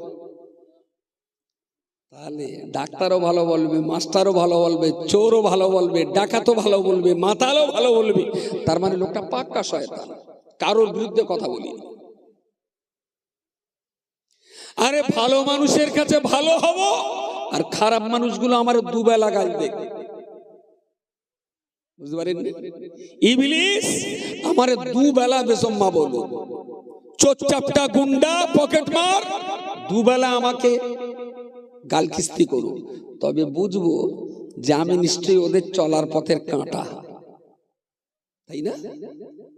Speaker 1: তাহলে ডাক্তারও ভালো বলবে, মাস্টারও ভালো বলবে, চোরও ভালো বলবে, ডাকাতও ভালো বলবে, মাতালও ভালো বলবে, তার মানে লোকটা পাক্কা শয়তান, কারোর বিরুদ্ধে কথা বলি। আরে ভালো মানুষের কাছে ভালো হব, আর খারাপ মানুষগুলো আমার দুবেলা গাল দেবে, বুঝতে পারেন? ইবলিস আমার দুবেলা বেসম্মা বলবো, চোরচাপটা গুন্ডা পকেটমার, দুবেলা আমাকে গাল কিস্তি করো, তবে বুঝবো যে আমি নিশ্চয়ই ওদের চলার পথের কাঁটা, তাই না?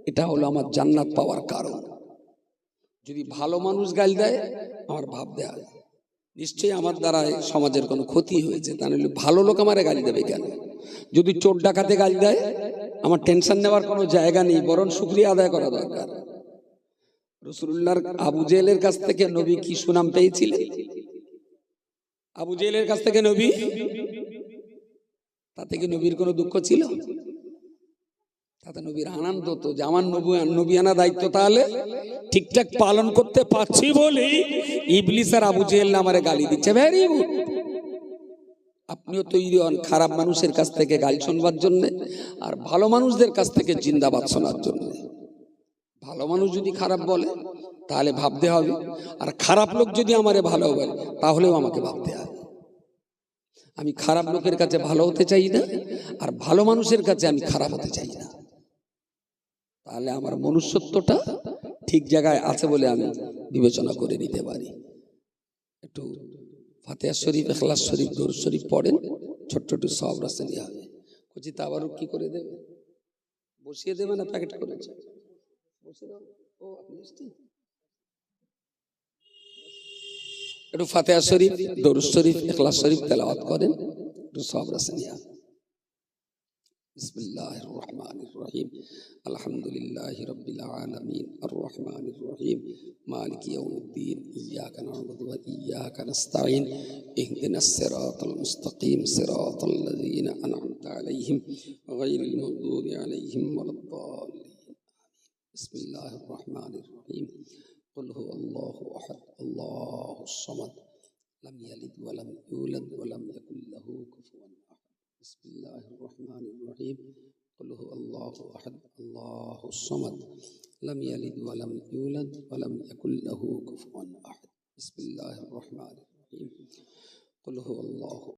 Speaker 1: এটা হলো আমার জান্নাত পাওয়ার কারণ। যদি ভালো মানুষ গাল দেয়, আমার ভাব দেয়া নিশ্চয়ই আমার দ্বারা সমাজের কোনো ক্ষতি হয়েছে, তা নইলে ভালো লোক আমারে গালি দেবে কেন? যদি চোর ডাকাতে গালি দেয়, আমার টেনশন নেওয়ার কোনো জায়গা নেই, বরং শুকরিয়া আদায় করা দরকার। রাসূলুল্লাহর আবু জেহেলের কাছ থেকে নবী কি সুনাম পেয়েছিলেন? আবু জেহেলের কাছ থেকে নবী, তাতে কি নবীর কোনো দুঃখ ছিল? তাতে নবীর আনন্দ তো, যে আমার নবী আনা দায়িত্ব তাহলে ঠিকঠাক পালন করতে পারছি বলেই ইবলিস আর আবু জেহেল আমারে গালি দিচ্ছে। Very good. আপনিও তৈরি হন খারাপ মানুষের কাছ থেকে গালি শুনবার জন্য, আর ভালো মানুষদের কাছ থেকে জিন্দাবাদ শোনার জন্য। ভালো মানুষ যদি খারাপ বলে তাহলে ভাবতে হবে, আর খারাপ লোক যদি আমারে ভালো বলে তাহলেও আমাকে ভাবতে হবে। আমি খারাপ লোকের কাছে ভালো হতে চাই না, আর ভালো মানুষের কাছে আমি খারাপ হতে চাই না। তাহলে আমার মনুষ্যত্বটা ঠিক জায়গায় আছে বলে আমি বিবেচনা করে নিতে পারি। একটু ফাতিহা শরীফ, ইখলাস শরীফ, দরুদ শরীফ পড়েন, ছোট্ট একটু সওয়াব রাস্তা নেওয়া হবে। কুচি তাবারুক কি করে দেবে? বসিয়ে দেবে না প্যাকেট করেছে? বসিয়ে দাও। ও আপনি এসেছেন? একটু ফাতিহা শরীফ, দরুদ শরীফ, ইখলাস শরীফ তেলাওয়াত করেন, একটু সওয়াব রাস্তা নেওয়া হবে। বিসমিল্লাহির রহমানির রহিম। আলহামদুলিল্লাহি রাব্বিল আলামিন, আর রহমানির রহিম, মালিকি ইয়াউমিদ্দিন, ইয়্যাকা না'বুদু ওয়া ইয়্যাকা নাস্তাঈন, ইহদিনাস সিরাতাল মুস্তাকিম, সিরাতাল লাযীনা আন'আমতা আলাইহিম, গায়রিল মাগদুবি আলাইহিম ওয়ালাদ-দাল্লিন। বিসমিল্লাহির রহমানির রহিম। কুল হুয়াল্লাহু আহাদ, আল্লাহুস সামাদ, লাম ইয়ালিদ ওয়া লাম ইউলাদ ওয়া লাম ইয়াকুল লাহু কুফুয়ান আহাদ। বিসমিল্লাহির রহমানির রহিম। কুল হুয়াল্লাহু আহাদ, আল্লাহুস সামাদ, লাম ইয়ালিদ ওয়া লাম ইউলাদ ওয়া লাম ইয়াকুল লাহু কুফুয়ান আহাদ। বিসমিল্লাহির রহমানির রহিম। কুল হুয়াল্লাহু